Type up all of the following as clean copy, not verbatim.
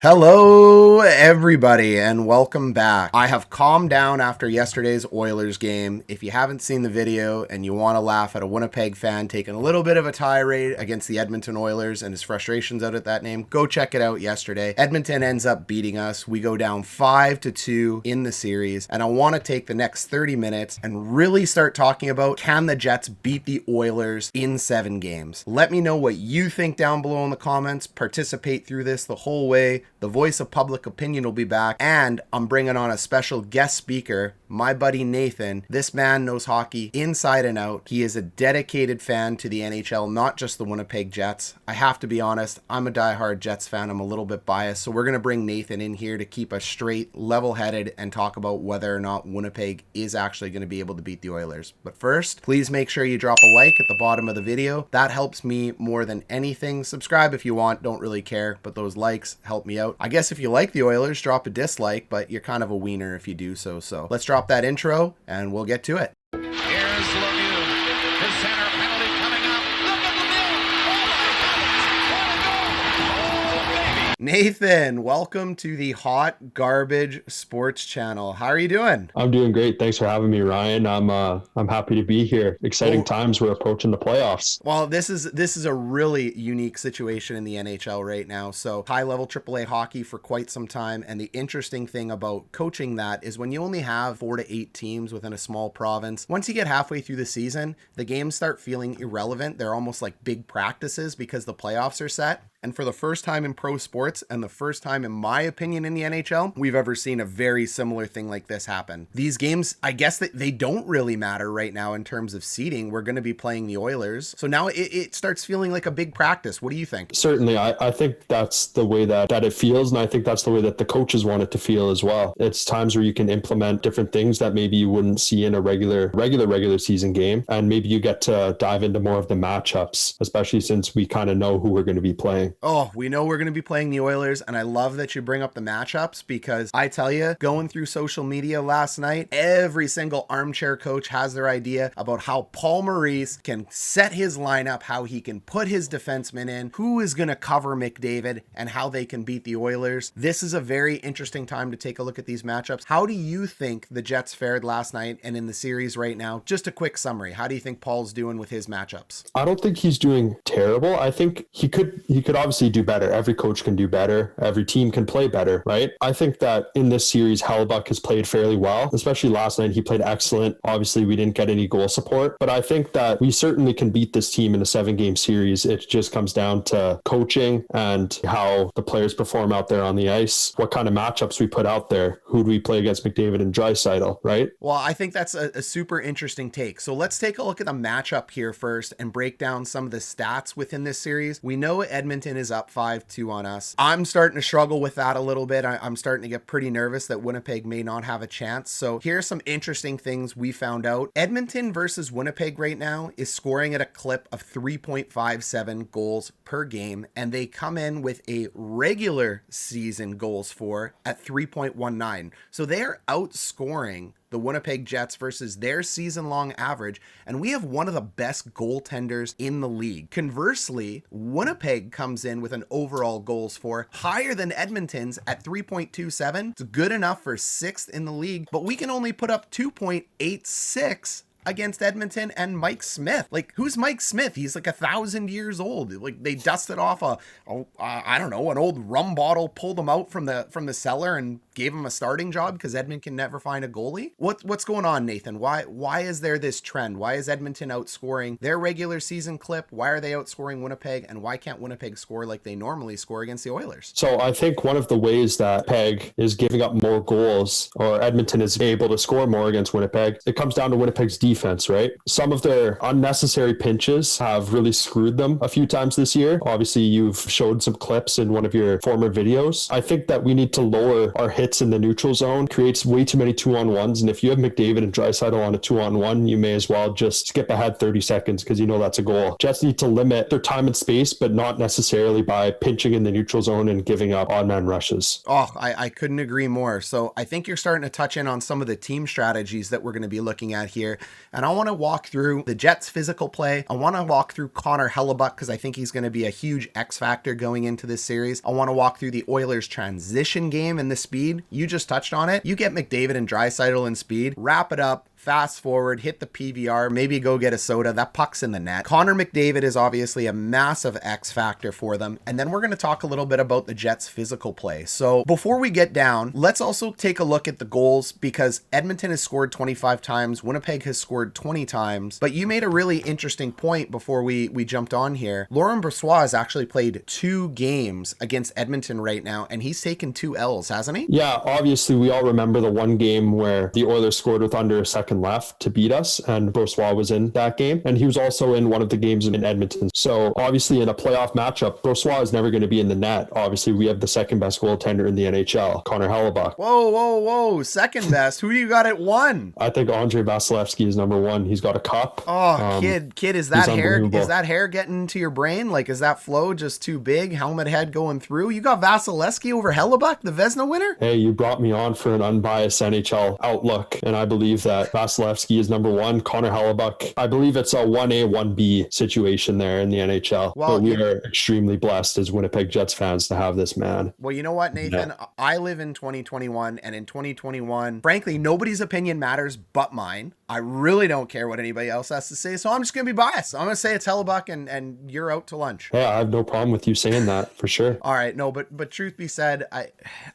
Hello, everybody, and welcome back. I have calmed down after yesterday's Oilers game. If you haven't seen the video and you want to laugh at a Winnipeg fan taking a little bit of a tirade against the Edmonton Oilers and his frustrations out at that name, go check it out yesterday. Edmonton ends up beating us. We go down 5-2 in the series, and I want to take the next 30 minutes and really start talking about, can the Jets beat the Oilers in 7 games? Let me know what you think down below in the comments. Participate through this the whole way. The voice of public opinion will be back, and I'm bringing on a special guest speaker, my buddy Nathan. This man knows hockey inside and out. He is a dedicated fan to the NHL, not just the Winnipeg Jets. I have to be honest, I'm a diehard Jets fan. I'm a little bit biased, so we're going to bring Nathan in here to keep us straight, level-headed, and talk about whether or not Winnipeg is actually going to be able to beat the Oilers. But first, please make sure you drop a like at the bottom of the video. That helps me more than anything. Subscribe if you want, don't really care, but those likes help me out. I guess if you like the Oilers, drop a dislike, but you're kind of a wiener if you do so. So let's drop that intro and we'll get to it. Here's Lemieux. The center penalty coming up. Look at Lemieux. Oh my goodness. What a goal. Oh, baby. Nathan, welcome to the Hot Garbage Sports Channel. How are you doing? I'm doing great. Thanks for having me, Ryan. I'm happy to be here. Exciting times. We're approaching the playoffs. Well, this is a really unique situation in the NHL right now. So high-level AAA hockey for quite some time, and the interesting thing about coaching that is when you only have 4 to 8 teams within a small province, once you get halfway through the season, the games start feeling irrelevant. They're almost like big practices because the playoffs are set. And for the first time in pro sports, and the first time, in my opinion, in the NHL, we've ever seen a very similar thing like this happen. These games, I guess that they don't really matter right now in terms of seeding. We're going to be playing the Oilers. So now it starts feeling like a big practice. What do you think? Certainly, I think that's the way that it feels, and I think that's the way that the coaches want it to feel as well. It's times where you can implement different things that maybe you wouldn't see in a regular season game, and maybe you get to dive into more of the matchups, especially since we kind of know who we're going to be playing. Oh, we know we're going to be playing the Oilers, and I love that you bring up the matchups because I tell you, going through social media last night, every single armchair coach has their idea about how Paul Maurice can set his lineup, how he can put his defensemen in, who is going to cover McDavid, and how they can beat the Oilers. This is a very interesting time to take a look at these matchups. How do you think the Jets fared last night and in the series right now? Just a quick summary. How do you think Paul's doing with his matchups? I don't think he's doing terrible. I think he could obviously do better. Every coach can do better. Every team can play better, right? I think that in this series, Hellebuyck has played fairly well, especially last night. He played excellent. Obviously, we didn't get any goal support, but I think that we certainly can beat this team in a 7-game series. It just comes down to coaching and how the players perform out there on the ice, what kind of matchups we put out there. Who do we play against McDavid and Draisaitl, right? Well, I think that's a super interesting take. So let's take a look at the matchup here first and break down some of the stats within this series. We know Edmonton is up 5-2 on us. I'm starting to struggle with that a little bit. I'm starting to get pretty nervous that Winnipeg may not have a chance. So here's some interesting things we found out. Edmonton versus Winnipeg right now is scoring at a clip of 3.57 goals per game, and they come in with a regular season goals for at 3.19. So they are outscoring the Winnipeg Jets versus their season-long average, and we have one of the best goaltenders in the league. Conversely, Winnipeg comes in with an overall goals for higher than Edmonton's at 3.27. It's good enough for 6th in the league, but we can only put up 2.86 against Edmonton and Mike Smith. Like, who's Mike Smith? He's like 1,000 years old. Like, they dusted off I don't know, an old rum bottle, pulled him out from the cellar and gave him a starting job because Edmonton can never find a goalie. What's going on, Nathan? Why is there this trend? Why is Edmonton outscoring their regular season clip? Why are they outscoring Winnipeg? And why can't Winnipeg score like they normally score against the Oilers? So I think one of the ways that Peg is giving up more goals, or Edmonton is able to score more against Winnipeg, it comes down to Winnipeg's defense, right? Some of their unnecessary pinches have really screwed them a few times this year. Obviously, you've showed some clips in one of your former videos. I think that we need to lower our hit hits in the neutral zone, creates way too many 2-on-1s. And if you have McDavid and Draisaitl on a 2-on-1, you may as well just skip ahead 30 seconds because you know that's a goal. Jets need to limit their time and space, but not necessarily by pinching in the neutral zone and giving up odd man rushes. Oh, I couldn't agree more. So I think you're starting to touch in on some of the team strategies that we're going to be looking at here. And I want to walk through the Jets' physical play. I want to walk through Connor Hellebuyck because I think he's going to be a huge X factor going into this series. I want to walk through the Oilers' transition game and the speed. You just touched on it. You get McDavid and Draisaitl in speed, wrap it up, fast forward, hit the PVR, maybe go get a soda. That puck's in the net. Connor McDavid is obviously a massive X factor for them. And then we're going to talk a little bit about the Jets' physical play. So before we get down, let's also take a look at the goals because Edmonton has scored 25 times. Winnipeg has scored 20 times. But you made a really interesting point before we jumped on here. Laurent Brossoit has actually played 2 games against Edmonton right now, and he's taken 2 L's, hasn't he? Yeah, obviously we all remember the one game where the Oilers scored with under a second left to beat us, and Brossoit was in that game, and he was also in one of the games in Edmonton. So obviously in a playoff matchup, Brossoit is never going to be in the net. Obviously we have the second best goaltender in the NHL, Connor Hellebuyck. Whoa. Second best. Who do you got at 1? I think Andrei Vasilevsky is number 1. He's got a cup. Oh, kid, is that hair getting to your brain? Like, is that flow just too big? Helmet head going through? You got Vasilevsky over Hellebuyck, the Vezina winner? Hey, you brought me on for an unbiased NHL outlook, and I believe that Vasilevsky is number 1. Connor Hellebuyck, I believe it's a 1A, 1B situation there in the NHL. Well, but we are extremely blessed as Winnipeg Jets fans to have this man. Well, you know what, Nathan? Yeah. I live in 2021, and in 2021, frankly, nobody's opinion matters but mine. I really don't care what anybody else has to say, so I'm just going to be biased. I'm going to say it's Hellebuyck, and you're out to lunch. Yeah, I have no problem with you saying that, for sure. All right, no, but truth be said, I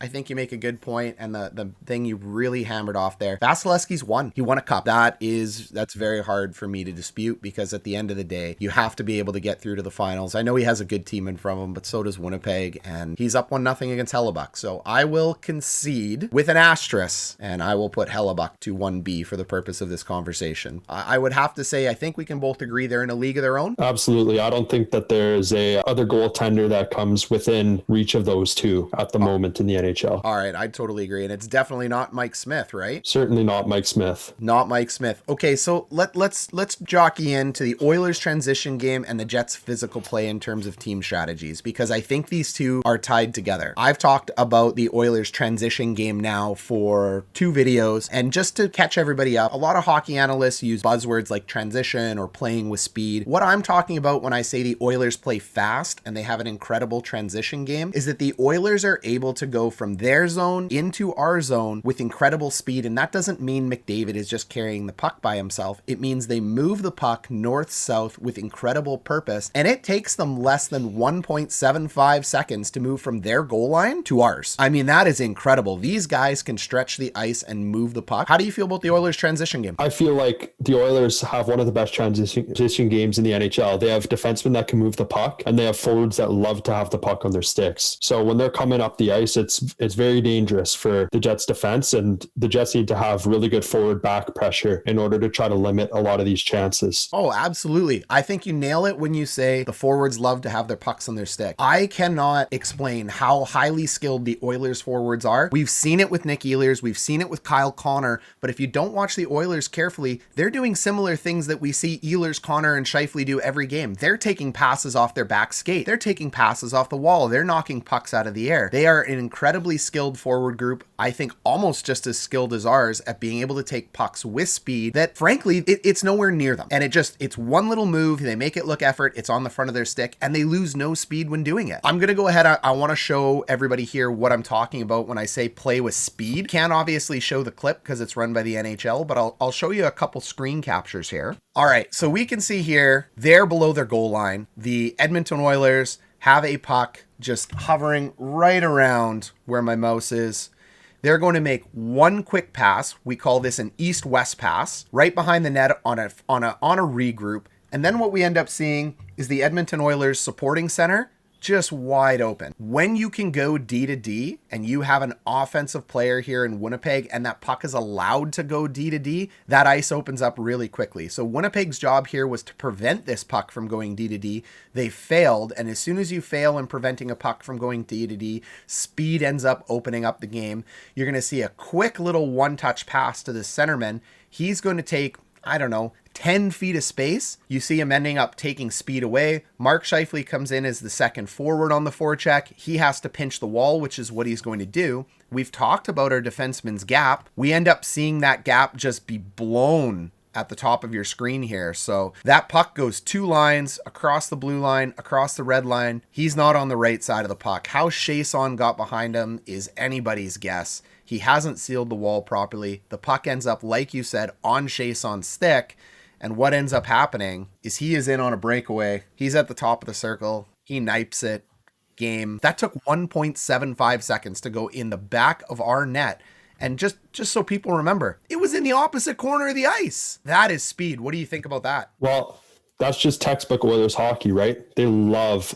think you make a good point, and the thing you really hammered off there, Vasilevsky's won. He won a cup. That's very hard for me to dispute because at the end of the day, you have to be able to get through to the finals. I know he has a good team in front of him, but so does Winnipeg, and he's up 1-0 against Hellebuyck. So I will concede with an asterisk, and I will put Hellebuyck to 1B for the purpose of this conversation. I would have to say, I think we can both agree they're in a league of their own. Absolutely. I don't think that there's a other goaltender that comes within reach of those two at the moment in the NHL. All right, I totally agree. And it's definitely not Mike Smith, right? Certainly not Mike Smith. Not Mike Smith. Okay, so let's jockey into the Oilers transition game and the Jets physical play in terms of team strategies, because I think these two are tied together. I've talked about the Oilers transition game now for 2 videos, and just to catch everybody up, a lot of hockey analysts use buzzwords like transition or playing with speed. What I'm talking about when I say the Oilers play fast and they have an incredible transition game is that the Oilers are able to go from their zone into our zone with incredible speed, and that doesn't mean McDavid is just carrying the puck by himself. It means they move the puck north-south with incredible purpose, and it takes them less than 1.75 seconds to move from their goal line to ours. I mean, that is incredible. These guys can stretch the ice and move the puck. How do you feel about the Oilers transition game? I feel like the Oilers have one of the best transition games in the NHL. They have defensemen that can move the puck, and they have forwards that love to have the puck on their sticks. So when they're coming up the ice, it's very dangerous for the Jets defense, and the Jets need to have really good forward back pressure in order to try to limit a lot of these chances. Oh, absolutely. I think you nail it when you say the forwards love to have their pucks on their stick. I cannot explain how highly skilled the Oilers forwards are. We've seen it with Nick Ehlers. We've seen it with Kyle Connor, but if you don't watch the Oilers carefully, they're doing similar things that we see Ehlers, Connor, and Schiefele do every game. They're taking passes off their back skate. They're taking passes off the wall. They're knocking pucks out of the air. They are an incredibly skilled forward group. I think almost just as skilled as ours at being able to take pucks with speed that frankly, it's nowhere near them. And it's one little move. They make it look effort. It's on the front of their stick and they lose no speed when doing it. I'm going to go ahead. I want to show everybody here what I'm talking about when I say play with speed. Can't obviously show the clip because it's run by the NHL, but I'll show you a couple screen captures here. All right. So we can see here, they're below their goal line. The Edmonton Oilers have a puck just hovering right around where my mouse is. They're going to make one quick pass. We call this an east-west pass right behind the net on a regroup. And then what we end up seeing is the Edmonton Oilers supporting center just wide open. When you can go D to D and you have an offensive player here in Winnipeg and that puck is allowed to go D to D, that ice opens up really quickly. So Winnipeg's job here was to prevent this puck from going D to D. They failed, and as soon as you fail in preventing a puck from going D to D, speed ends up opening up the game. You're going to see a quick little one-touch pass to the centerman. He's going to take, 10 feet of space. You see him ending up taking speed away. Mark Schiefele comes in as the second forward on the forecheck. He has to pinch the wall, which is what he's going to do. We've talked about our defenseman's gap. We end up seeing that gap just be blown at the top of your screen here. So that puck goes 2 lines across the blue line, across the red line. He's not on the right side of the puck. How Chiasson got behind him is anybody's guess. He hasn't sealed the wall properly. The puck ends up, like you said, on Chiasson's stick. And what ends up happening is he is in on a breakaway. He's at the top of the circle. He knipes it. Game. That took 1.75 seconds to go in the back of our net. And just so people remember, it was in the opposite corner of the ice. That is speed. What do you think about that? Well, that's just textbook Oilers hockey, right? They love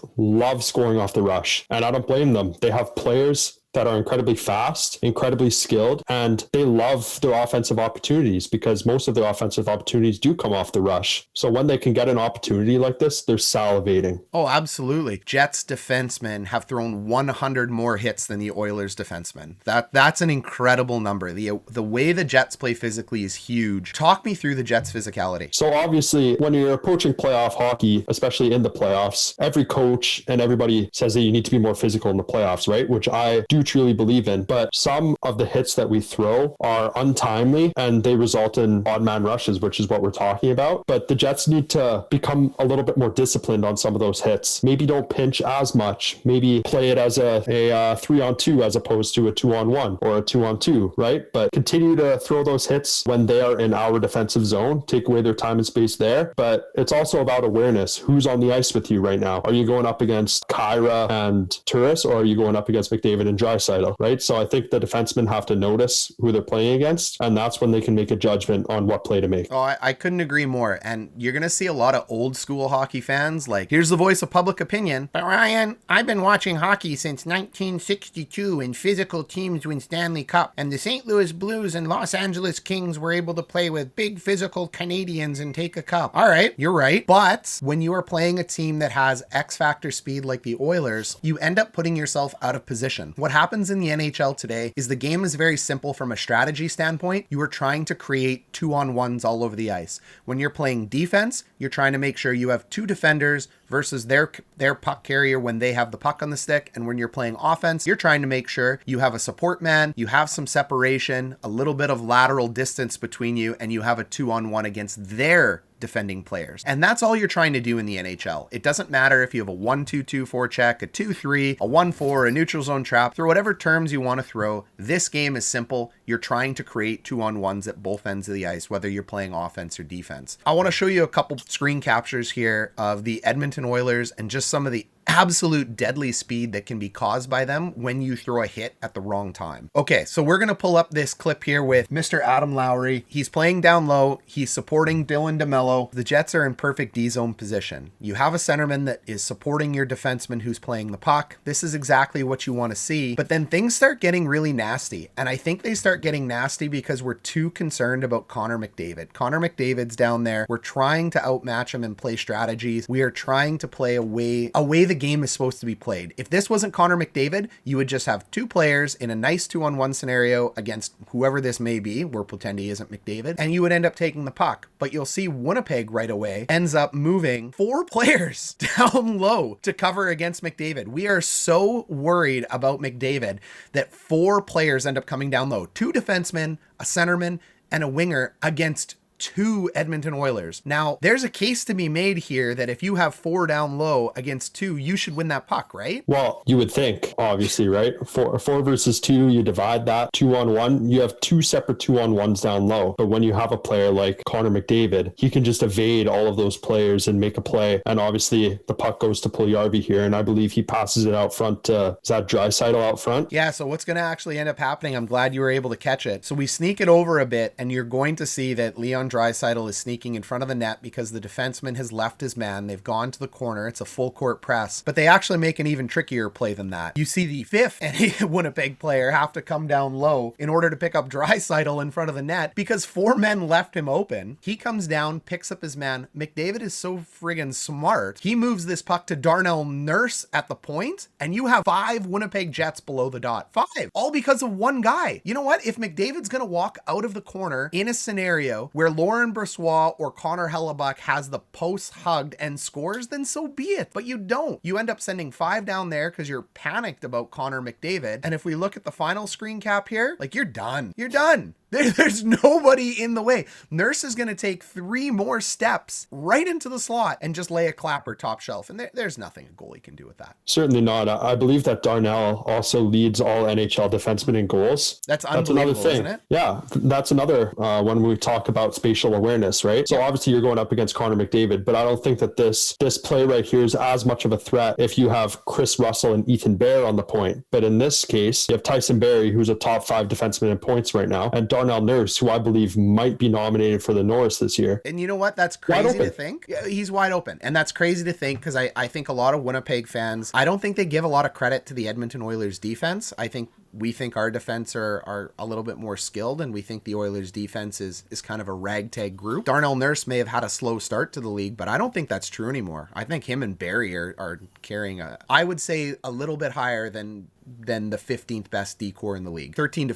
scoring off the rush. And I don't blame them. They have players that are incredibly fast, incredibly skilled, and they love their offensive opportunities because most of their offensive opportunities do come off the rush. So when they can get an opportunity like this, they're salivating. Oh, absolutely. Jets defensemen have thrown 100 more hits than the Oilers defensemen. That's an incredible number. The way the Jets play physically is huge. Talk me through the Jets' physicality. So obviously, when you're approaching playoff hockey, especially in the playoffs, every coach and everybody says that you need to be more physical in the playoffs, right? Which I do truly believe in, but some of the hits that we throw are untimely and they result in odd man rushes, which is what we're talking about. But the Jets need to become a little bit more disciplined on some of those hits. Maybe don't pinch as much. Maybe play it as a 3-on-2 as opposed to a 2-on-1 or a 2-on-2, right? But continue to throw those hits when they are in our defensive zone, take away their time and space there. But it's also about awareness. Who's on the ice with you right now? Are you going up against Kyra and Turris, or are you going up against McDavid and Draisaitl, right? So I think the defensemen have to notice who they're playing against, and that's when they can make a judgment on what play to make. Oh, I couldn't agree more. And you're going to see a lot of old school hockey fans like, here's the voice of public opinion. But Ryan, I've been watching hockey since 1962 and physical teams win Stanley Cup. And the St. Louis Blues and Los Angeles Kings were able to play with big physical Canadians and take a cup. All right, you're right. But when you are playing a team that has X factor speed like the Oilers, you end up putting yourself out of position. What happens in the NHL today is the game is very simple from a strategy standpoint. You are trying to create 2-on-1s all over the ice. When you're playing defense, you're trying to make sure you have 2 defenders versus their puck carrier when they have the puck on the stick. And when you're playing offense, you're trying to make sure you have a support man, you have some separation, a little bit of lateral distance between you, and you have a 2-on-1 against their defending players. And that's all you're trying to do in the NHL. It doesn't matter if you have a 1-2-2 forecheck, a 2-3, a 1-4, a neutral zone trap, throw whatever terms you want to throw. This game is simple. You're trying to create 2-on-1s at both ends of the ice, whether you're playing offense or defense. I want to show you a couple screen captures here of the Edmonton Oilers and just some of the absolute deadly speed that can be caused by them when you throw a hit at the wrong time. Okay, so we're going to pull up this clip here with Mr. Adam Lowry. He's playing down low. He's supporting Dylan DeMello. The Jets are in perfect D-zone position. You have a centerman that is supporting your defenseman who's playing the puck. This is exactly what you want to see. But then things start getting really nasty. And I think they start getting nasty because we're too concerned about Connor McDavid. Connor McDavid's down there. We're trying to outmatch him and play strategies. We are trying to play a way the game is supposed to be played. If this wasn't Connor McDavid, you would just have 2 players in a nice 2-on-1 scenario against whoever this may be. We're pretending he isn't McDavid, and you would end up taking the puck. But you'll see Winnipeg right away ends up moving 4 players down low to cover against McDavid. We are so worried about McDavid that 4 players end up coming down low. 2 defensemen, a centerman, and a winger against 2 Edmonton Oilers. Now, there's a case to be made here that if you have 4 down low against 2, you should win that puck, right? Well, you would think, obviously, right? 4 versus 2, you divide that 2-on-1, you have 2 separate 2-on-1s down low. But when you have a player like Connor McDavid, he can just evade all of those players and make a play. And obviously, the puck goes to Puljujarvi here, and I believe he passes it out front to, is that Draisaitl out front? Yeah, so what's going to actually end up happening, I'm glad you were able to catch it. So we sneak it over a bit, and you're going to see that Leon Leon Draisaitl is sneaking in front of the net because the defenseman has left his man. They've gone to the corner. It's a full court press, but they actually make an even trickier play than that. You see the fifth Winnipeg player have to come down low in order to pick up Draisaitl in front of the net because 4 men left him open. He comes down, picks up his man. McDavid is so friggin' smart. He moves this puck to Darnell Nurse at the point, and you have 5 Winnipeg Jets below the dot. 5. All because of one guy. You know what? If McDavid's going to walk out of the corner in a scenario where Laurent Brossoit or Connor Hellebuyck has the post hugged and scores, then so be it. But you don't. You end up sending 5 down there because you're panicked about Connor McDavid. And if we look at the final screen cap here, like, you're done. You're done. There's nobody in the way. Nurse is going to take 3 more steps right into the slot and just lay a clapper top shelf. And there's nothing a goalie can do with that. Certainly not. I believe that Darnell also leads all NHL defensemen in goals. That's unbelievable, another thing. Isn't it? Yeah, that's another when we talk about spatial awareness, right? So obviously you're going up against Connor McDavid, but I don't think that this play right here is as much of a threat if you have Chris Russell and Ethan Bear on the point. But in this case, you have Tyson Barrie, who's a top 5 defenseman in points right now, and Darnell Nurse, who I believe might be nominated for the Norris this year. And you know what? That's crazy to think. Yeah, he's wide open. And that's crazy to think because I think a lot of Winnipeg fans, I don't think they give a lot of credit to the Edmonton Oilers defense. I think we think our defense are a little bit more skilled, and we think the Oilers defense is kind of a ragtag group. Darnell Nurse may have had a slow start to the league, but I don't think that's true anymore. I think him and Barrie are carrying I would say a little bit higher than the 15th best D-core in the league. 13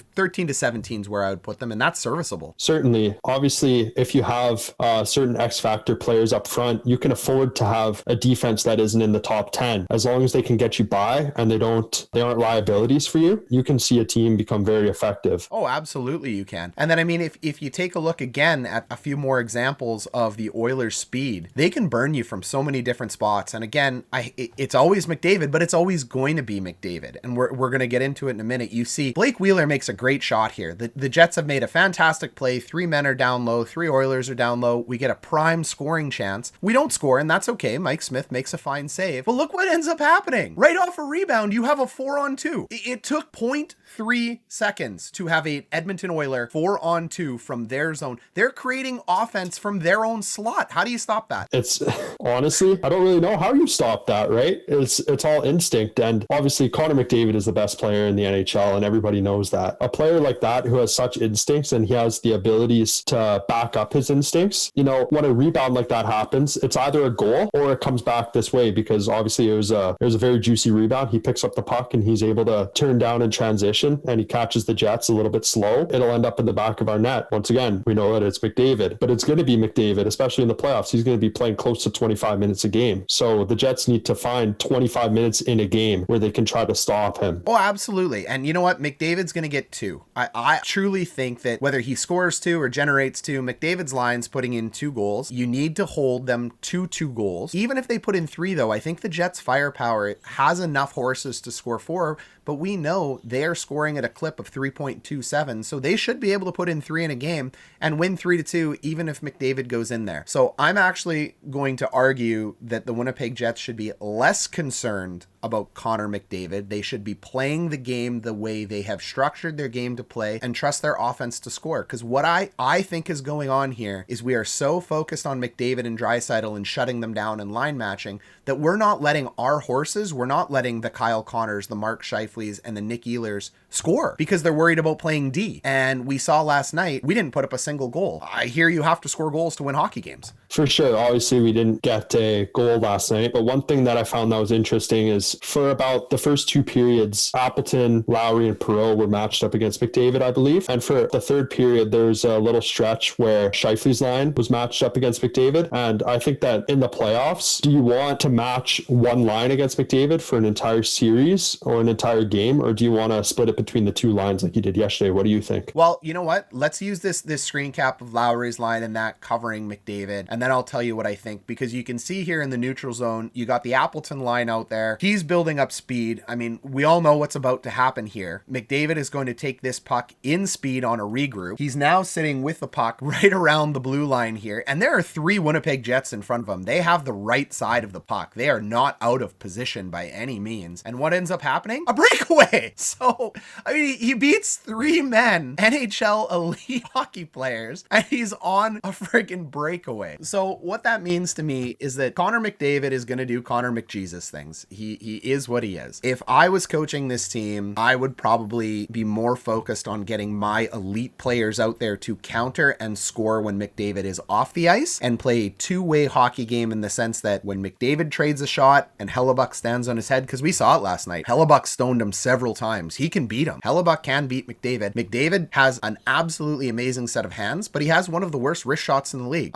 to 17 is where I would put them, and that's serviceable. Certainly. Obviously, if you have certain X-factor players up front, you can afford to have a defense that isn't in the top 10. As long as they can get you by and they aren't liabilities for you, you can see a team become very effective. Oh, absolutely you can. And then, I mean, if you take a look again at a few more examples of the Oilers' speed, they can burn you from so many different spots. And again, it's always McDavid, but it's always going to be McDavid. And we're going to get into it in a minute. You see, Blake Wheeler makes a great shot here. The Jets have made a fantastic play. 3 men are down low. 3 Oilers are down low. We get a prime scoring chance. We don't score, and that's okay. Mike Smith makes a fine save. But look what ends up happening. Right off a rebound, you have a 4-on-2. It took 0.3 seconds to have a Edmonton Oiler 4-on-2 from their zone. They're creating offense from their own slot. How do you stop that? It's honestly, I don't really know how you stop that, right? It's all instinct. And obviously Connor McDavid is the best player in the NHL, and everybody knows that. A player like that who has such instincts and he has the abilities to back up his instincts, you know, when a rebound like that happens, it's either a goal or it comes back this way, because obviously it was a very juicy rebound. He picks up the puck and he's able to turn down in transition, and he catches the Jets a little bit slow. It'll end up in the back of our net. Once again, we know that it's McDavid, but it's going to be McDavid, especially in the playoffs. He's going to be playing close to 25 minutes a game. So the Jets need to find 25 minutes in a game where they can try to stop him. Oh, absolutely. And you know what? McDavid's going to get 2. I truly think that whether he scores 2 or generates 2, McDavid's line's putting in 2 goals. You need to hold them to 2 goals. Even if they put in 3, though, I think the Jets' firepower has enough horses to score 4, but we know they're scoring at a clip of 3.27, so they should be able to put in 3 in a game and win 3-2, even if McDavid goes in there. So I'm actually going to argue that the Winnipeg Jets should be less concerned about Connor McDavid. They should be playing the game the way they have structured their game to play and trust their offense to score. Because what I think is going on here is we are so focused on McDavid and Draisaitl and shutting them down and line matching that we're not letting our horses, we're not letting the Kyle Connors, the Mark Schiefeles, and the Nick Ehlers score because they're worried about playing D. And we saw last night, we didn't put up a single goal. I hear you have to score goals to win hockey games. For sure. Obviously, we didn't get a goal last night, but one thing that I found that was interesting is for about the first 2 periods, Appleton, Lowry, and Perreault were matched up against McDavid, I believe. And for the 3rd period, there was a little stretch where Scheifele's line was matched up against McDavid. And I think that in the playoffs, do you want to match one line against McDavid for an entire series or an entire game, or do you want to split it between the 2 lines like you did yesterday? What do you think? Well, you know what? Let's use this screen cap of Lowry's line and that covering McDavid, and then I'll tell you what I think, because you can see here in the neutral zone, you got the Appleton line out there. He's building up speed. I mean, we all know what's about to happen here. McDavid is going to take this puck in speed on a regroup. He's now sitting with the puck right around the blue line here, and there are 3 Winnipeg Jets in front of him. They have the right side of the puck. They are not out of position by any means. And what ends up happening? A break! breakaway. So, I mean, he beats 3 men, NHL elite hockey players, and he's on a freaking breakaway. So what that means to me is that Connor McDavid is going to do Connor McJesus things. He is what he is. If I was coaching this team, I would probably be more focused on getting my elite players out there to counter and score when McDavid is off the ice, and play a two-way hockey game in the sense that when McDavid trades a shot and Hellebuyck stands on his head, because we saw it last night, Hellebuyck stoned him several times. He can beat him. Hellebuyck can beat McDavid. McDavid has an absolutely amazing set of hands, but he has one of the worst wrist shots in the league.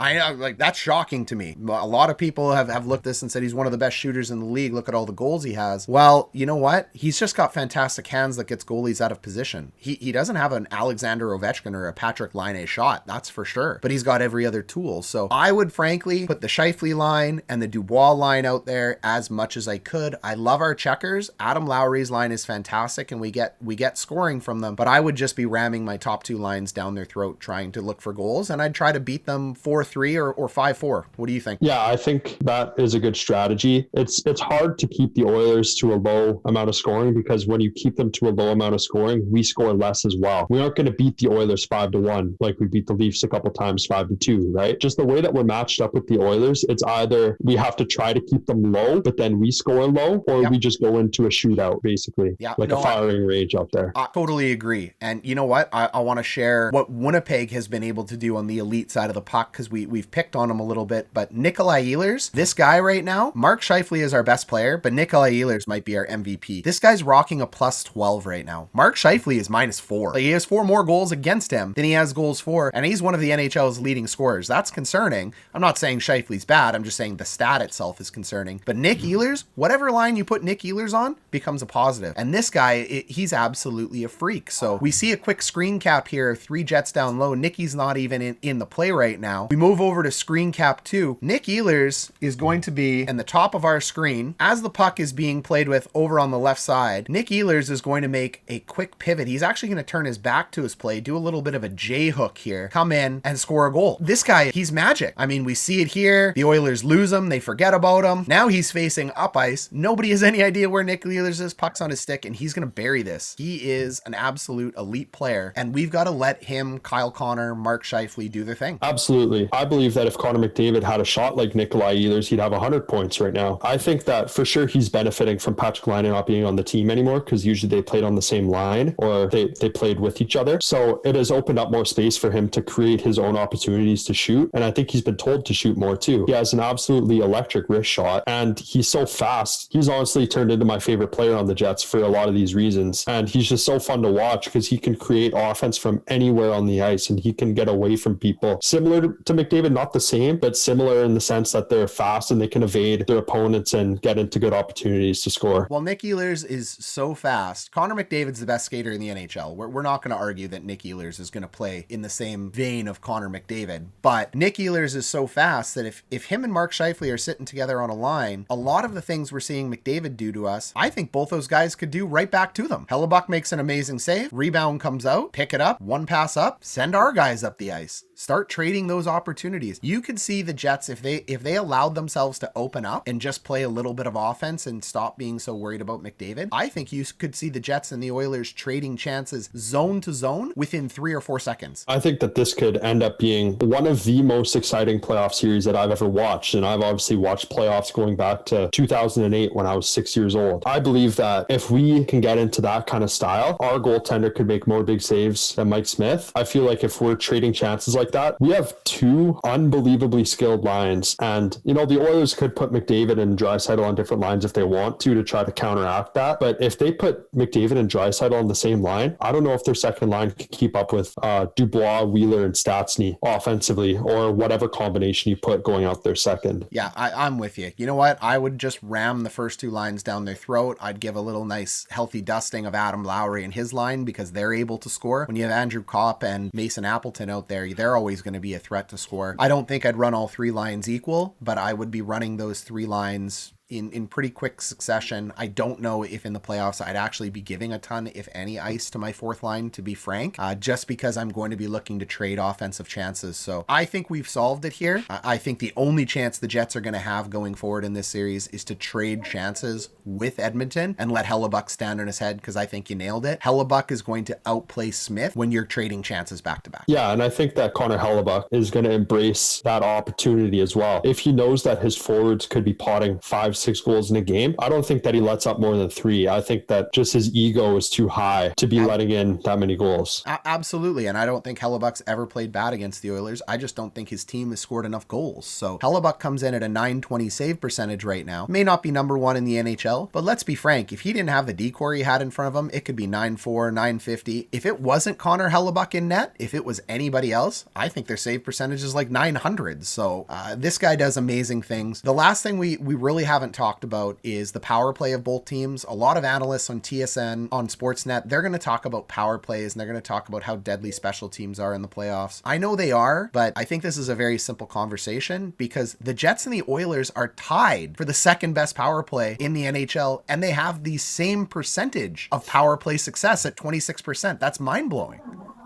That's shocking to me. A lot of people have looked at this and said he's one of the best shooters in the league. Look at all the goals he has. Well, you know what? He's just got fantastic hands that gets goalies out of position. He doesn't have an Alexander Ovechkin or a Patrick Laine shot, that's for sure, but he's got every other tool. So I would frankly put the Schiefele line and the Dubois line out there as much as I could. I love our checkers. Adam Lowry's line is fantastic, and we get scoring from them, but I would just be ramming my top 2 lines down their throat trying to look for goals, and I'd try to beat them 4-3 or 5-4. What do you think? Yeah, I think that is a good strategy. It's hard to keep the Oilers to a low amount of scoring, because when you keep them to a low amount of scoring, we score less as well. We aren't going to beat the Oilers 5-1 like we beat the Leafs a couple times 5-2, right? Just the way that we're matched up with the Oilers, it's either we have to try to keep them low, but then we score low, or we just go into a shootout, basically, a firing range out there. I totally agree. And you know what? I want to share what Winnipeg has been able to do on the elite side of the puck, because we've picked on him a little bit, but Nikolai Ehlers, this guy right now, Mark Schiefele is our best player, but Nikolai Ehlers might be our MVP. This guy's rocking a +12 right now. Mark Schiefele is -4. Like, he has 4 more goals against him than he has goals for, and he's one of the NHL's leading scorers. That's concerning. I'm not saying Scheifele's bad. I'm just saying the stat itself is concerning. But Nick Ehlers, whatever line you put Nick Ehlers on becomes a positive. And this guy, he's absolutely a freak. So we see a quick screen cap here, 3 Jets down low. Nicky's not even in the play right now. We move over to screen cap 2. Nick Ehlers is going to be in the top of our screen as the puck is being played with over on the left side. Nick Ehlers is going to make a quick pivot. He's actually going to turn his back to his play, do a little bit of a J hook here, come in and score a goal. This guy, he's magic. I mean, we see it here. The Oilers lose him. They forget about him. Now he's facing up ice. Nobody has any idea where Nick Ehlers is. Puck's on his stick, and he's going to bury this. He is an absolute elite player, and we've got to let him, Kyle Connor, Mark Schiefele do their thing. Absolutely. I believe that if Connor McDavid had a shot like Nikolai Ehlers, he'd have 100 points right now. I think that for sure he's benefiting from Patrick Laine not being on the team anymore, because usually they played on the same line, or they played with each other. So it has opened up more space for him to create his own opportunities to shoot. And I think he's been told to shoot more too. He has an absolutely electric wrist shot, and he's so fast. He's honestly turned into my favorite player on the Jets for a lot of these reasons. And he's just so fun to watch because he can create offense from anywhere on the ice, and he can get away from people. Similar to McDavid, not the same, but similar in the sense that they're fast and they can evade their opponents and get into good opportunities to score. Well, Nick Ehlers is so fast. Connor McDavid's the best skater in the NHL. We're not going to argue that Nick Ehlers is going to play in the same vein of Connor McDavid, but Nick Ehlers is so fast that if him and Mark Schiefele are sitting together on a line, a lot of the things we're seeing McDavid do to us, I think both those guys could do right back to them. Hellebuyck makes an amazing save, rebound comes out, pick it up, one pass up, send our guys up the ice. Start trading those opportunities. You could see the Jets, if they allowed themselves to open up and just play a little bit of offense and stop being so worried about McDavid, I think you could see the Jets and the Oilers trading chances zone to zone within 3 or 4 seconds. I think that this could end up being one of the most exciting playoff series that I've ever watched. And I've obviously watched playoffs going back to 2008 when I was 6 years old. I believe that if we can get into that kind of style, our goaltender could make more big saves than Mike Smith. I feel like if we're trading chances like that, we have 2 unbelievably skilled lines. And, the Oilers could put McDavid and Draisaitl on different lines if they want to try to counteract that. But if they put McDavid and Draisaitl on the same line, I don't know if their second line can keep up with Dubois, Wheeler, and Stastny offensively, or whatever combination you put going out there second. Yeah, I'm with you. You know what? I would just ram the first 2 lines down their throat. I'd give a little nice healthy dusting of Adam Lowry and his line, because they're able to score. When you have Andrew Kopp and Mason Appleton out there, they're always going to be a threat to score. I don't think I'd run all 3 lines equal, but I would be running those 3 lines in pretty quick succession. I don't know if in the playoffs I'd actually be giving a ton, if any, ice to my fourth line, to be frank, just because I'm going to be looking to trade offensive chances. So I think we've solved it here. I think the only chance the Jets are going to have going forward in this series is to trade chances with Edmonton and let Hellebuyck stand on his head, because I think you nailed it. Hellebuyck is going to outplay Smith when you're trading chances back to back. Yeah, and I think that Connor Hellebuyck is going to embrace that opportunity as well. If he knows that his forwards could be potting 5-6 goals in a game, I don't think that he lets up more than 3. I think that just his ego is too high to be letting in that many goals. Absolutely, and I don't think Hellebuyck's ever played bad against the Oilers. I just don't think his team has scored enough goals. So Hellebuyck comes in at a .920 save percentage right now. May not be number one in the NHL, but let's be frank, if he didn't have the decor he had in front of him, it could be .94, .950. If it wasn't Connor Hellebuyck in net, if it was anybody else, I think their save percentage is like 900. So this guy does amazing things. The last thing we really haven't talked about is the power play of both teams. A lot of analysts on TSN, on Sportsnet, they're going to talk about power plays and they're going to talk about how deadly special teams are in the playoffs. I know they are, but I think this is a very simple conversation because the Jets and the Oilers are tied for the second best power play in the NHL, and they have the same percentage of power play success at 26%. That's mind-blowing.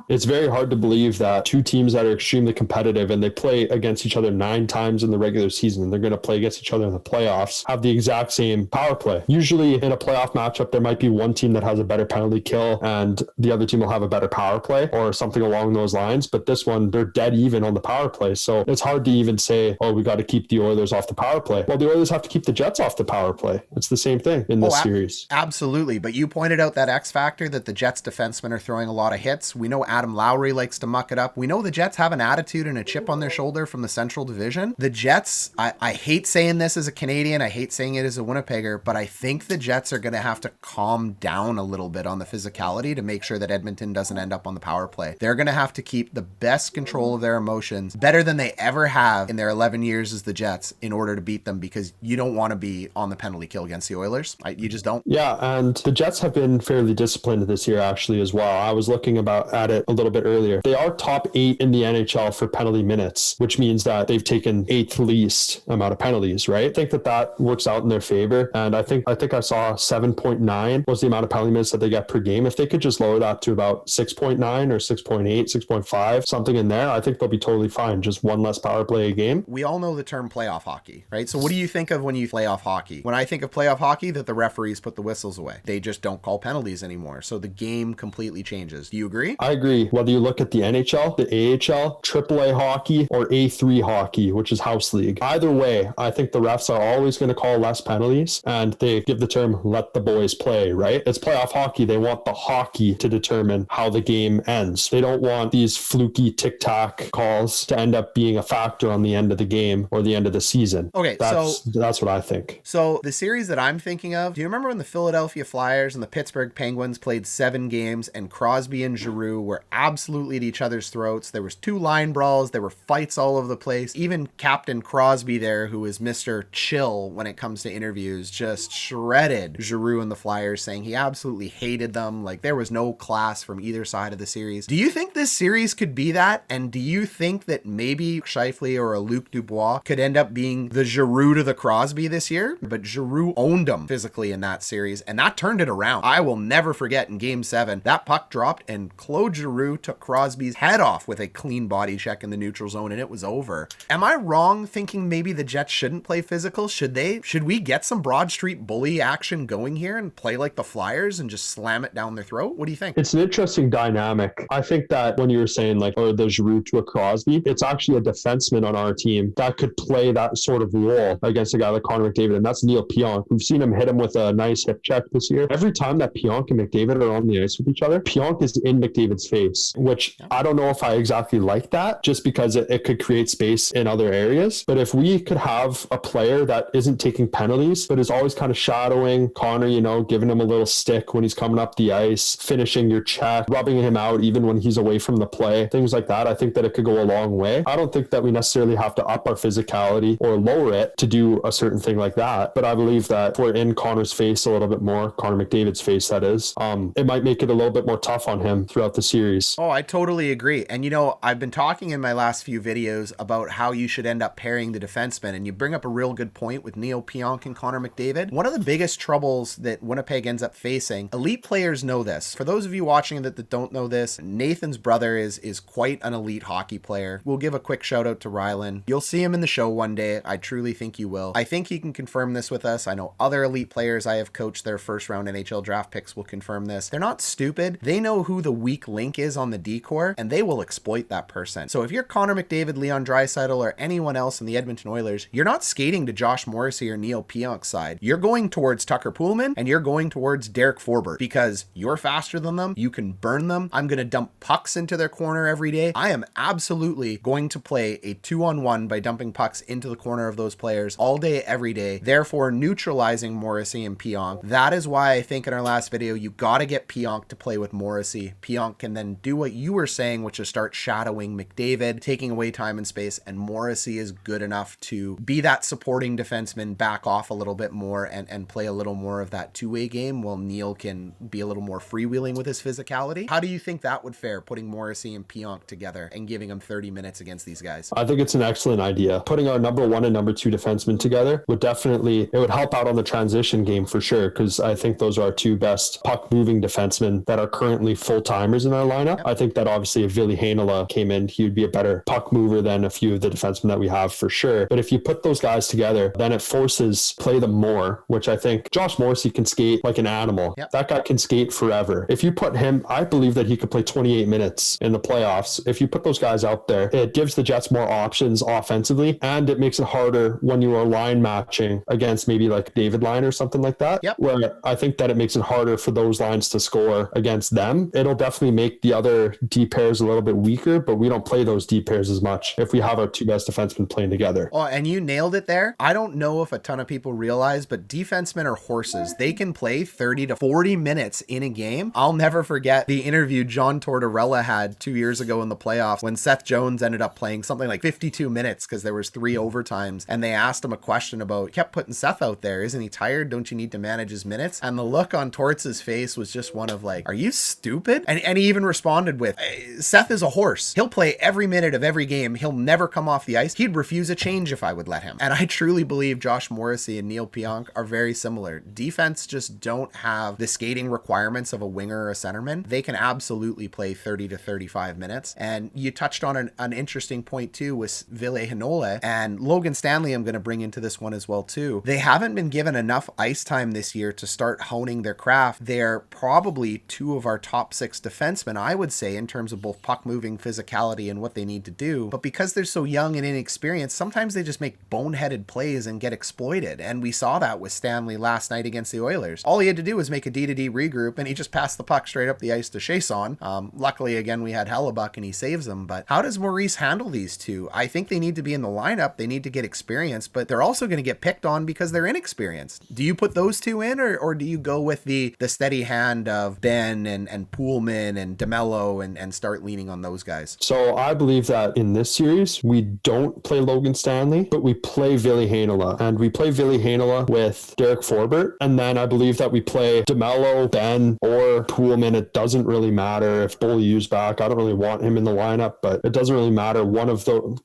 It's very hard to believe that two teams that are extremely competitive and they play against each other 9 times in the regular season and they're going to play against each other in the playoffs have the exact same power play. Usually in a playoff matchup, there might be one team that has a better penalty kill and the other team will have a better power play or something along those lines. But this one, they're dead even on the power play. So it's hard to even say, oh, we got to keep the Oilers off the power play. Well, the Oilers have to keep the Jets off the power play. It's the same thing in this series. Absolutely. But you pointed out that X factor that the Jets defensemen are throwing a lot of hits. We know Adam Lowry likes to muck it up. We know the Jets have an attitude and a chip on their shoulder from the Central Division. The Jets, I hate saying this as a Canadian, I hate saying it as a Winnipegger, but I think the Jets are going to have to calm down a little bit on the physicality to make sure that Edmonton doesn't end up on the power play. They're going to have to keep the best control of their emotions, better than they ever have in their 11 years as the Jets, in order to beat them, because you don't want to be on the penalty kill against the Oilers. You just don't. Yeah, and the Jets have been fairly disciplined this year actually as well. I was looking at it a little bit earlier. They are top 8 in the NHL for penalty minutes, which means that they've taken 8th least amount of penalties, right? I think that works out in their favor. And I think I saw 7.9 was the amount of penalty minutes that they get per game. If they could just lower that to about 6.9 or 6.8, 6.5, something in there, I think they'll be totally fine. Just one less power play a game. We all know the term playoff hockey, right? So what do you think of when you playoff hockey? When I think of playoff hockey, that the referees put the whistles away. They just don't call penalties anymore. So the game completely changes. Do you agree? I agree. Whether you look at the NHL, the AHL, AAA hockey, or A3 hockey, which is house league. Either way, I think the refs are always going to call less penalties, and they give the term let the boys play, right? It's playoff hockey. They want the hockey to determine how the game ends. They don't want these fluky tic-tac calls to end up being a factor on the end of the game or the end of the season. Okay, that's what I think. So the series that I'm thinking of, do you remember when the Philadelphia Flyers and the Pittsburgh Penguins played 7 games and Crosby and Giroux were absolutely at each other's throats? There was 2 line brawls. There were fights all over the place. Even Captain Crosby there, who is Mr. Chill when it comes to interviews, just shredded Giroux and the Flyers, saying he absolutely hated them. Like, there was no class from either side of the series. Do you think this series could be that? And do you think that maybe Schiefele or a Luc Dubois could end up being the Giroux to the Crosby this year? But Giroux owned him physically in that series, and that turned it around. I will never forget in Game 7, that puck dropped and Claude Giroux took Crosby's head off with a clean body check in the neutral zone, and it was over. Am I wrong thinking maybe the Jets shouldn't play physical? Should we get some Broad Street bully action going here and play like the Flyers and just slam it down their throat? What do you think? It's an interesting dynamic. I think that when you were saying or the Giroux to a Crosby, it's actually a defenseman on our team that could play that sort of role against a guy like Connor McDavid, and that's Neil Pionk. We've seen him hit him with a nice hip check this year. Every time that Pionk and McDavid are on the ice with each other, Pionk is in McDavid's face, which I don't know if I exactly like that, just because it could create space in other areas. But if we could have a player that isn't taking penalties, but is always kind of shadowing Connor, giving him a little stick when he's coming up the ice, finishing your check, rubbing him out even when he's away from the play, things like that, I think that it could go a long way. I don't think that we necessarily have to up our physicality or lower it to do a certain thing like that. But I believe that if we're in Connor's face a little bit more, Connor McDavid's face, that is, it might make it a little bit more tough on him throughout the series. series. Oh, I totally agree. And I've been talking in my last few videos about how you should end up pairing the defensemen, and you bring up a real good point with Neil Pionk and Connor McDavid. One of the biggest troubles that Winnipeg ends up facing, elite players know this. For those of you watching that don't know this, Nathan's brother is quite an elite hockey player. We'll give a quick shout out to Rylan. You'll see him in the show one day. I truly think you will. I think he can confirm this with us. I know other elite players I have coached their first round NHL draft picks will confirm this. They're not stupid. They know who the weak link is on the D-core, and they will exploit that person. So if you're Connor McDavid, Leon Draisaitl, or anyone else in the Edmonton Oilers, you're not skating to Josh Morrissey or Neil Pionk's side. You're going towards Tucker Poolman, and you're going towards Derek Forbort, because you're faster than them. You can burn them. I'm going to dump pucks into their corner every day. I am absolutely going to play a 2-on-1 by dumping pucks into the corner of those players all day, every day, therefore neutralizing Morrissey and Pionk. That is why I think in our last video, you got to get Pionk to play with Morrissey. Pionk can then do what you were saying, which is start shadowing McDavid, taking away time and space, and Morrissey is good enough to be that supporting defenseman, back off a little bit more and play a little more of that two-way game, while Neil can be a little more freewheeling with his physicality. How do you think that would fare, putting Morrissey and Pionk together and giving them 30 minutes against these guys? I think it's an excellent idea. Putting our number one and number two defensemen together would help out on the transition game for sure, because I think those are our two best puck-moving defensemen that are currently full-timers in our lineup. Yep. I think that obviously if Ville Heinola came in, he would be a better puck mover than a few of the defensemen that we have for sure. But if you put those guys together, then it forces play them more, which I think Josh Morrissey can skate like an animal. Yep. That guy can skate forever. If you put him, I believe that he could play 28 minutes in the playoffs. If you put those guys out there, it gives the Jets more options offensively, and it makes it harder when you are line matching against maybe like David line or something like that. Yep. Where I think that it makes it harder for those lines to score against them. It'll definitely make the other D pairs a little bit weaker, but we don't play those D pairs as much if we have our two best defensemen playing together. Oh, and you nailed it there. I don't know if a ton of people realize, but defensemen are horses. They can play 30 to 40 minutes in a game. I'll never forget the interview John Tortorella had 2 years ago in the playoffs when Seth Jones ended up playing something like 52 minutes because there was 3 overtimes, and they asked him a question about, kept putting Seth out there. Isn't he tired? Don't you need to manage his minutes? And the look on Torts' face was just one of like, are you stupid? And he even responded with, Seth is a horse. He'll play every minute of every game. He'll never come off the ice. He'd refuse a change if I would let him. And I truly believe Josh Morrissey and Neil Pionk are very similar. Defense just don't have the skating requirements of a winger or a centerman. They can absolutely play 30 to 35 minutes. And you touched on an interesting point too with Ville Heinola and Logan Stanley. I'm going to bring into this one as well too. They haven't been given enough ice time this year to start honing their craft. They're probably 2 of our top 6 defensemen, I would say, in terms of both puck moving, physicality, and what they need to do. But because they're so young and inexperienced, sometimes they just make boneheaded plays and get exploited. And we saw that with Stanley last night against the Oilers. All he had to do was make a D-to-D regroup, and he just passed the puck straight up the ice to Chiasson. Luckily, again, we had Hellebuyck, and he saves them. But how does Maurice handle these two? I think they need to be in the lineup. They need to get experience, but they're also going to get picked on because they're inexperienced. Do you put those two in, or do you go with the steady hand of Ben and Poolman and DeMello and start leaning on those guys? So I believe that in this series, we don't play Logan Stanley, but we play Ville Heinola. And we play Ville Heinola with Derek Forbort. And then I believe that we play DeMello, Ben, or Poolman. It doesn't really matter if Beaulieu's back. I don't really want him in the lineup, but it doesn't really matter.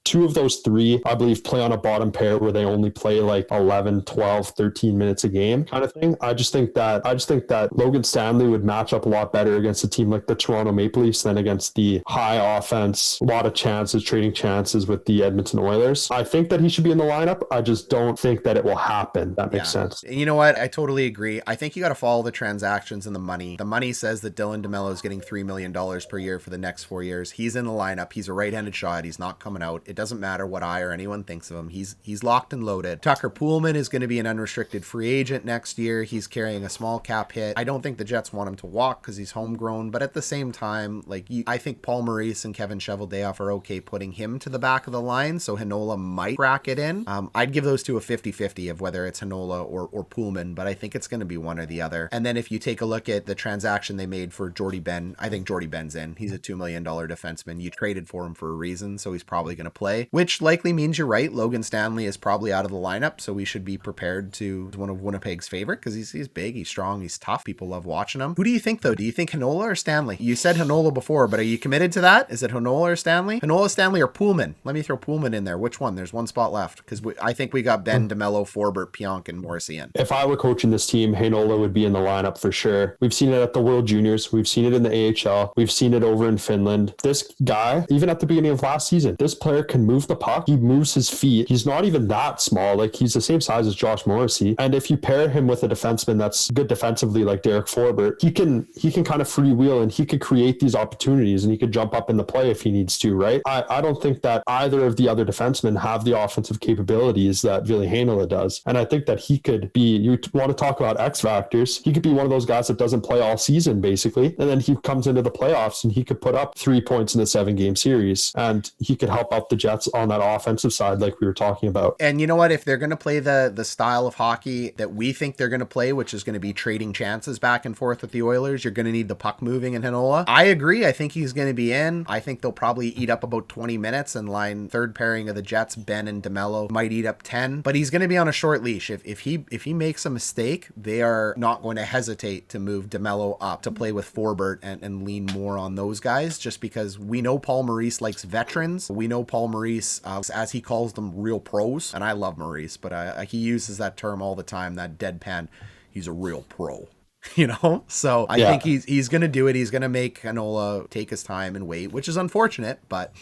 Two of those 3, I believe, play on a bottom pair where they only play like 11, 12, 13 minutes a game kind of thing. I just think that Logan Stanley would match up a lot better against a team like the Toronto Maple Leafs than against the high offense, a lot of chances, trading chances with the Edmonton Oilers. I think that he should be in the lineup. I just don't think that it will happen. That makes sense. You know what? I totally agree. I think you got to follow the transactions and the money. The money says that Dylan DeMello is getting $3 million per year for the next 4 years. He's in the lineup. He's a right-handed shot. He's not coming out. It doesn't matter what I or anyone thinks of him. He's locked and loaded. Tucker Poolman is going to be an unrestricted free agent next year. He's carrying a small cap hit. I don't think the Jets want him to walk because he's homegrown, but at the same time, I think Paul Maurice and Kevin Cheveldayoff are okay putting him to the back of the line, so Heinola might crack it in. I'd give those two a 50-50 of whether it's Heinola or Poolman, but I think it's going to be one or the other. And then if you take a look at the transaction they made for Jordy Ben, I think Jordy Ben's in. He's a $2 million defenseman. You traded for him for a reason, so he's probably going to play, which likely means you're right. Logan Stanley is probably out of the lineup, so we should be prepared to one of Winnipeg's favorite because he's big, he's strong, he's tough. People love watching him. Who do you think, though? Do you think Heinola or Stanley? You said said Hanola before, but are you committed to that? Is it Hanola or Stanley? Hanola, Stanley, or Pullman? Let me throw Pullman in there. Which one? There's one spot left because I think we got Ben, DeMello, Forbert, Pionk, and Morrissey in. If I were coaching this team, Heinola would be in the lineup for sure. We've seen it at the World Juniors. We've seen it in the AHL. We've seen it over in Finland. This guy, even at the beginning of last season, this player can move the puck. He moves his feet. He's not even that small. Like, he's the same size as Josh Morrissey. And if you pair him with a defenseman that's good defensively like Derek Forbert, he can kind of freewheel and he could create these opportunities and he could jump up in the play if he needs to, right? I don't think that either of the other defensemen have the offensive capabilities that Ville Heinola does. And I think that he could be, you want to talk about X factors, he could be one of those guys that doesn't play all season basically. And then he comes into the playoffs and he could put up 3 points in a 7-game series and he could help out the Jets on that offensive side like we were talking about. And you know what? If they're going to play the style of hockey that we think they're going to play, which is going to be trading chances back and forth with the Oilers, you're going to need the puck moving in Heinola. I agree. I think he's going to be in. I think they'll probably eat up about 20 minutes and line third pairing of the Jets, Ben and DeMello might eat up 10, but he's going to be on a short leash. If he makes a mistake, they are not going to hesitate to move DeMello up to play with Forbert and lean more on those guys, just because we know Paul Maurice likes veterans. We know Paul Maurice, as he calls them, real pros. And I love Maurice, but he uses that term all the time, that deadpan. He's a real pro. You know, so I think he's going to do it. He's going to make Heinola take his time and wait, which is unfortunate, but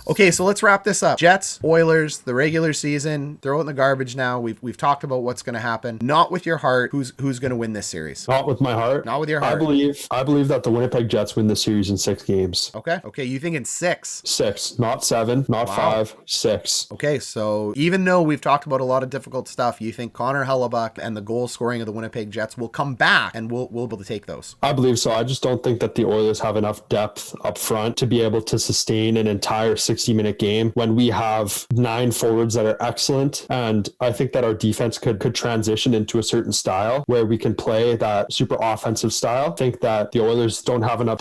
okay. So let's wrap this up. Jets, Oilers, the regular season, throw it in the garbage now. We've talked about what's going to happen. Not with your heart. Who's going to win this series? Not with my heart. Not with your heart. I believe that the Winnipeg Jets win the series in 6 games. Okay. You think in 6? 6, not 7, not 5, 6. Okay. So even though we've talked about a lot of difficult stuff, you think Connor Hellebuyck and the goal scoring of the Winnipeg Jets will come back and we'll be able to take those? I believe so. I just don't think that the Oilers have enough depth up front to be able to sustain an entire 60-minute game when we have 9 forwards that are excellent. And I think that our defense could transition into a certain style where we can play that super offensive style. I think that the Oilers don't have enough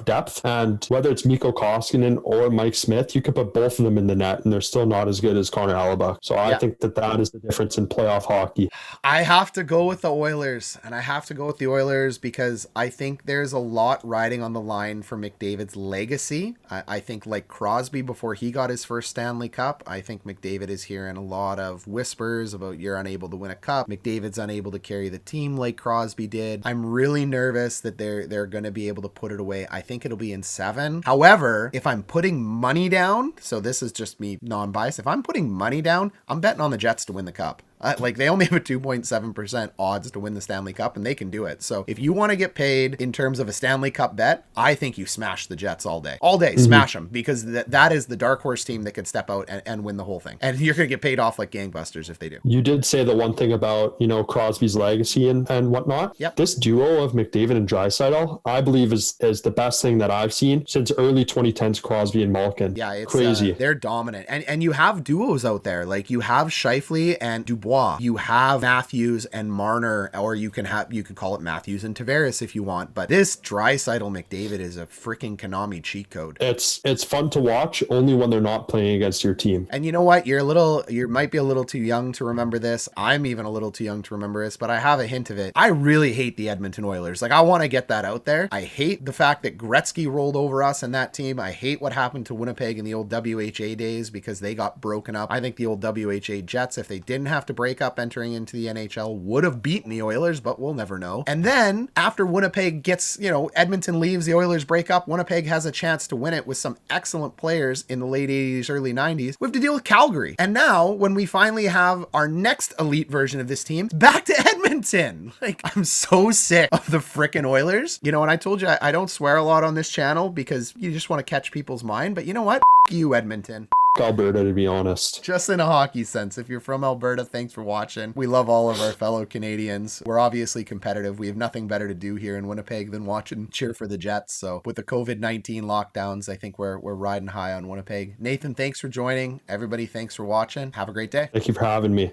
depth. And whether it's Mikko Koskinen or Mike Smith, you could put both of them in the net and they're still not as good as Connor Hellebuyck. So I think that is the difference in playoff hockey. I have to go with the Oilers, and I have to go with the Oilers because I think there's a lot riding on the line for McDavid's legacy. I think like Crosby before he got his first Stanley Cup, I think McDavid is hearing a lot of whispers about you're unable to win a cup. McDavid's unable to carry the team like Crosby did. I'm really nervous that they're going to be able to put it away. I think it'll be in 7. However, if I'm putting money down, so this is just me non-biased, if I'm putting money down, I'm betting on the Jets to win the cup. Like they only have a 2.7% odds to win the Stanley Cup and they can do it. So if you want to get paid in terms of a Stanley Cup bet, I think you smash the Jets all day, smash them, because that is the dark horse team that could step out and win the whole thing. And you're going to get paid off like gangbusters if they do. You did say the one thing about, Crosby's legacy and whatnot. Yep. This duo of McDavid and Draisaitl, I believe is the best thing that I've seen since early 2010s Crosby and Malkin. Yeah, it's crazy. They're dominant. And you have duos out there. Like you have Schiefele and Dubois. You have Matthews and Marner, or you could call it Matthews and Tavares if you want. But this Draisaitl McDavid is a freaking Konami cheat code. It's fun to watch only when they're not playing against your team. And you know what? You might be a little too young to remember this. I'm even a little too young to remember this, but I have a hint of it. I really hate the Edmonton Oilers. Like I want to get that out there. I hate the fact that Gretzky rolled over us in that team. I hate what happened to Winnipeg in the old WHA days because they got broken up. I think the old WHA Jets, if they didn't have to break up entering into the NHL, would have beaten the Oilers, but we'll never know. And then after Winnipeg gets, Edmonton leaves, the Oilers break up, Winnipeg has a chance to win it with some excellent players in the late 80s, early 90s. We have to deal with Calgary. And now when we finally have our next elite version of this team, it's back to Edmonton. Like, I'm so sick of the frickin' Oilers. And I told you I don't swear a lot on this channel because you just want to catch people's mind. But you know what? You, Edmonton. Alberta, to be honest. Just in a hockey sense. If you're from Alberta, thanks for watching. We love all of our fellow Canadians. We're obviously competitive. We have nothing better to do here in Winnipeg than watch and cheer for the Jets. So with the COVID-19 lockdowns, I think we're riding high on Winnipeg. Nathan, thanks for joining. Everybody, thanks for watching. Have a great day. Thank you for having me.